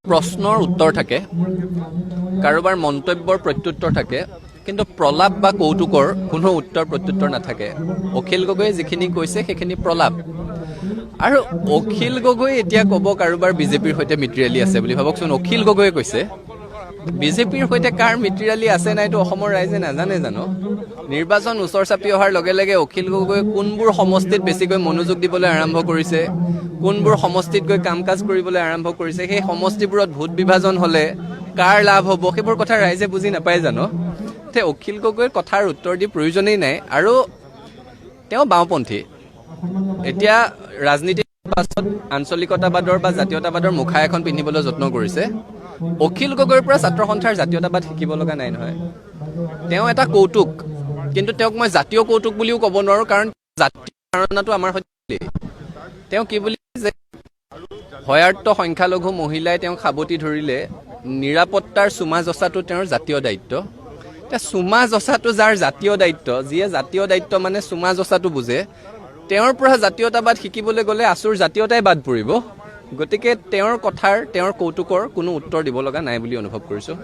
প্ৰশ্নৰ উত্তৰ থাকে, কাৰোবাৰ মন্তব্যৰ প্ৰত্যুত্তৰ থাকে, কিন্তু প্ৰলাপ বা কৌতুকৰ কোনো উত্তৰ প্ৰত্যুত্তৰ নাথাকে। অখিল গগৈয়ে যিখিনি কৈছে সেইখিনি প্ৰলাপ। আৰু অখিল গগৈ এতিয়া ক'ব কাৰোবাৰ বিজেপিৰ সৈতে মিত্ৰালি আছে বুলি। ভাবকচোন, অখিল গগৈয়ে কৈছে বিজেপিৰ সৈতে কাৰ মিত্ৰালি আছে নাইতো অসমৰ ৰাইজে নাজানে জানো? নিৰ্বাচন ওচৰ চাপি অহাৰ লগে লগে অখিল গগৈয়ে কোনবোৰ সমষ্টিত বেছিকৈ মনোযোগ দিবলৈ আৰম্ভ কৰিছে, কোনবোৰ সমষ্টিত গৈ কাম কাজ কৰিবলৈ আৰম্ভ কৰিছে, সেই সমষ্টিবোৰত ভোট বিভাজন হ'লে কাৰ লাভ হ'ব, সেইবোৰ কথা ৰাইজে বুজি নাপায় জানো? অখিল গগৈৰ কথাৰ উত্তৰ দি প্ৰয়োজনেই নাই। আৰু তেওঁ বাওঁপন্থী। এতিয়া ৰাজনীতিৰ পাছত আঞ্চলিকতাবাদৰ বা জাতীয়তাবাদৰ মুখা এখন পিন্ধিবলৈ যত্ন কৰিছে। অখিল গগৈৰ পৰা ছাত্ৰ সন্থাৰ জাতীয়তাবাদ শিকিব লগা নাই নহয়। তেওঁ এটা কৌতুক, কিন্তু তেওঁক মই জাতীয় কৌতুক বুলিও ক'ব নোৱাৰোঁ, কাৰণ জাতীয় ধাৰণাটো আমাৰ সৈতে। তেওঁ কি বুলি যে হয়াৰ্ত সংখ্যালঘু মহিলাই তেওঁক সাৱটি ধৰিলে নিৰাপত্তাৰ চুমা জচাটো তেওঁৰ জাতীয় দায়িত্ব। এতিয়া চুমা জচাটো যাৰ জাতীয় দায়িত্ব, যিয়ে জাতীয় দায়িত্ব মানে চুমা জচাটো বুজে, তেওঁৰ পৰা জাতীয়তাবাদ শিকিবলৈ গ'লে আচুৰ জাতীয়তাই বাদ পৰিব। গতিকে তেওঁৰ কথাৰ, তেওঁৰ কৌতুকৰ কোনো উত্তৰ দিব লগা নাই বুলি অনুভৱ কৰিছোঁ।